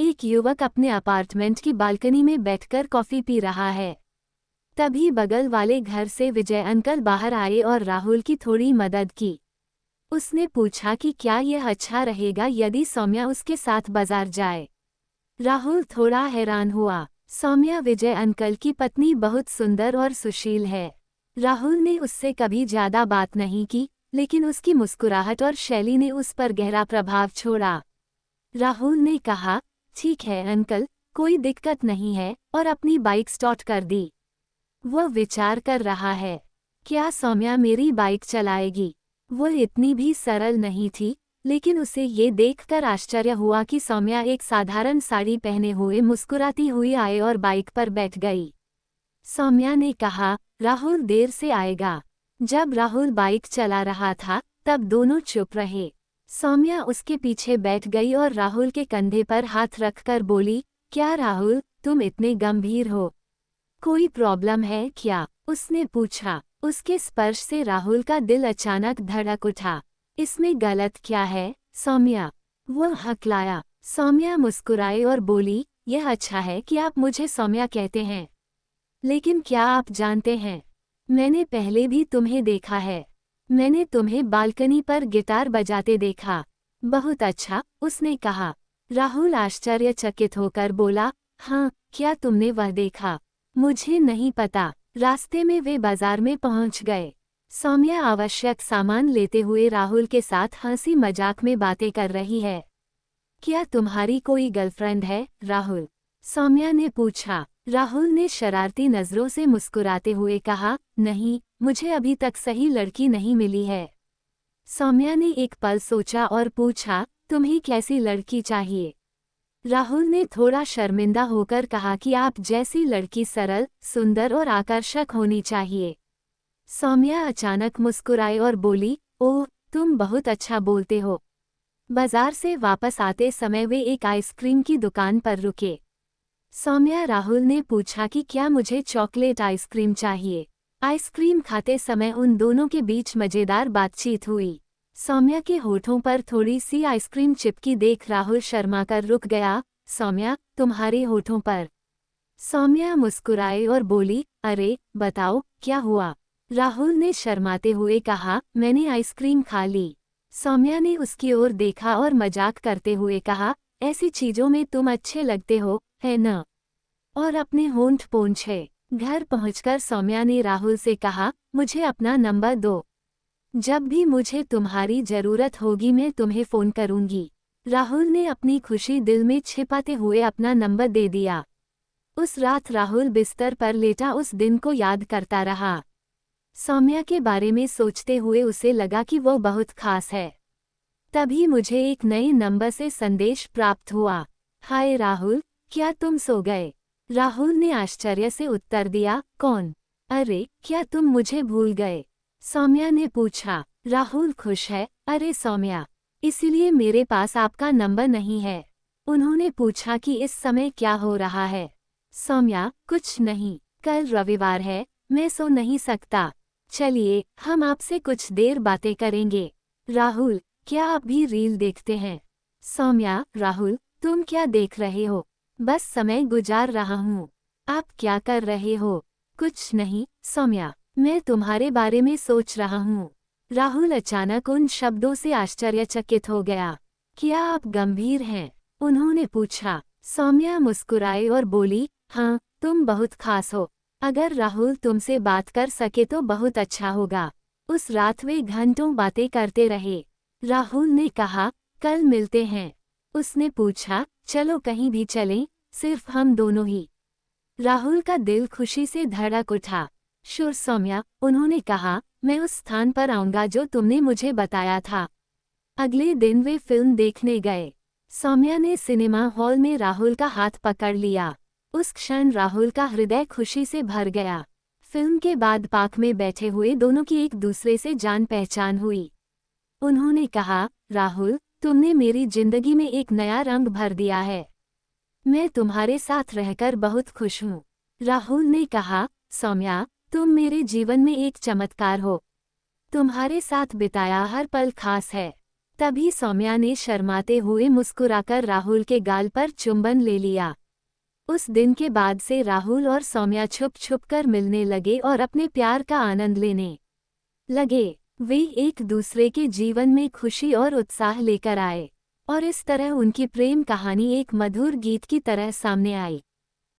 एक युवक अपने अपार्टमेंट की बालकनी में बैठकर कॉफी पी रहा है। तभी बगल वाले घर से विजय अंकल बाहर आए और राहुल की थोड़ी मदद की। उसने पूछा कि क्या यह अच्छा रहेगा यदि सौम्या उसके साथ बाजार जाए। राहुल थोड़ा हैरान हुआ। सौम्या विजय अंकल की पत्नी बहुत सुंदर और सुशील है। राहुल ने उससे कभी ज्यादा बात नहीं की, लेकिन उसकी मुस्कुराहट और शैली ने उस पर गहरा प्रभाव छोड़ा। राहुल ने कहा, ठीक है अंकल, कोई दिक्कत नहीं है, और अपनी बाइक स्टार्ट कर दी। वह विचार कर रहा है, क्या सौम्या मेरी बाइक चलाएगी। वह इतनी भी सरल नहीं थी, लेकिन उसे ये देखकर आश्चर्य हुआ कि सौम्या एक साधारण साड़ी पहने हुए मुस्कुराती हुई आई और बाइक पर बैठ गई। सौम्या ने कहा, राहुल देर से आएगा। जब राहुल बाइक चला रहा था, तब दोनों चुप रहे। सौम्या उसके पीछे बैठ गई और राहुल के कंधे पर हाथ रखकर बोली, क्या राहुल, तुम इतने गंभीर हो? कोई प्रॉब्लम है क्या? उसने पूछा। उसके स्पर्श से राहुल का दिल अचानक धड़क उठा। इसमें गलत क्या है, सौम्या? वह हकलाया। सौम्या मुस्कुराई और बोली, यह अच्छा है कि आप मुझे सौम्या कहते हैं। लेकिन क्या आप जानते हैं, मैंने पहले भी तुम्हें देखा है। मैंने तुम्हें बालकनी पर गिटार बजाते देखा। बहुत अच्छा, उसने कहा। राहुल आश्चर्यचकित होकर बोला, हाँ, क्या तुमने वह देखा? मुझे नहीं पता। रास्ते में वे बाजार में पहुंच गए। सौम्या आवश्यक सामान लेते हुए राहुल के साथ हंसी मजाक में बातें कर रही है। क्या तुम्हारी कोई गर्लफ्रेंड है, राहुल? सौम्या ने पूछा। राहुल ने शरारती नजरों से मुस्कुराते हुए कहा, नहीं, मुझे अभी तक सही लड़की नहीं मिली है। सौम्या ने एक पल सोचा और पूछा, तुम्हें कैसी लड़की चाहिए? राहुल ने थोड़ा शर्मिंदा होकर कहा कि आप जैसी लड़की सरल, सुंदर और आकर्षक होनी चाहिए। सौम्या अचानक मुस्कुराई और बोली, ओह, तुम बहुत अच्छा बोलते हो। बाजार से वापस आते समय वे एक आइसक्रीम की दुकान पर रुके। सौम्या राहुल ने पूछा कि क्या मुझे चॉकलेट आइसक्रीम चाहिए। आइसक्रीम खाते समय उन दोनों के बीच मजेदार बातचीत हुई। सौम्या के होठों पर थोड़ी सी आइसक्रीम चिपकी देख राहुल शर्माकर रुक गया। सौम्या, तुम्हारे होठों पर। सौम्या मुस्कुराई और बोली, अरे बताओ, क्या हुआ? राहुल ने शर्माते हुए कहा, मैंने आइसक्रीम खा ली। सौम्या ने उसकी ओर देखा और मजाक करते हुए कहा, ऐसी चीजों में तुम अच्छे लगते हो, है न? और अपने होंठ पोंछे। घर पहुंचकर सौम्या ने राहुल से कहा, मुझे अपना नंबर दो। जब भी मुझे तुम्हारी जरूरत होगी मैं तुम्हें फोन करूंगी। राहुल ने अपनी खुशी दिल में छिपाते हुए अपना नंबर दे दिया। उस रात राहुल बिस्तर पर लेटा उस दिन को याद करता रहा। सौम्या के बारे में सोचते हुए उसे लगा कि वो बहुत खास है। तभी मुझे एक नए नंबर से संदेश प्राप्त हुआ। हाय राहुल, क्या तुम सो गए? राहुल ने आश्चर्य से उत्तर दिया, कौन? अरे, क्या तुम मुझे भूल गए? सौम्या ने पूछा। राहुल खुश है, अरे सौम्या, इसलिए मेरे पास आपका नंबर नहीं है। उन्होंने पूछा कि इस समय क्या हो रहा है। सौम्या, कुछ नहीं, कल रविवार है, मैं सो नहीं सकता। चलिए, हम आपसे कुछ देर बातें करेंगे। राहुल, क्या आप भी रील देखते हैं? सौम्या, राहुल, तुम क्या देख रहे हो? बस समय गुजार रहा हूँ। आप क्या कर रहे हो? कुछ नहीं, सौम्या, मैं तुम्हारे बारे में सोच रहा हूँ। राहुल अचानक उन शब्दों से आश्चर्यचकित हो गया। क्या आप गंभीर हैं? उन्होंने पूछा। सौम्या मुस्कुराई और बोली, हाँ, तुम बहुत खास हो। अगर राहुल तुमसे बात कर सके तो बहुत अच्छा होगा। उस रात वे घंटों बातें करते रहे। राहुल ने कहा, कल मिलते हैं। उसने पूछा, चलो कहीं भी चलें, सिर्फ हम दोनों ही। राहुल का दिल खुशी से धड़क उठा। शुर सौम्या, उन्होंने कहा, मैं उस स्थान पर आऊंगा जो तुमने मुझे बताया था। अगले दिन वे फिल्म देखने गए। सौम्या ने सिनेमा हॉल में राहुल का हाथ पकड़ लिया। उस क्षण राहुल का हृदय खुशी से भर गया। फिल्म के बाद पार्क में बैठे हुए दोनों की एक दूसरे से जान पहचान हुई। उन्होंने कहा, राहुल, तुमने मेरी जिंदगी में एक नया रंग भर दिया है। मैं तुम्हारे साथ रहकर बहुत खुश हूँ। राहुल ने कहा, सौम्या, तुम मेरे जीवन में एक चमत्कार हो। तुम्हारे साथ बिताया हर पल खास है। तभी सौम्या ने शर्माते हुए मुस्कुराकर राहुल के गाल पर चुंबन ले लिया। उस दिन के बाद से राहुल और सौम्या छुप छुप कर मिलने लगे और अपने प्यार का आनंद लेने लगे। वे एक दूसरे के जीवन में खुशी और उत्साह लेकर आए और इस तरह उनकी प्रेम कहानी एक मधुर गीत की तरह सामने आई।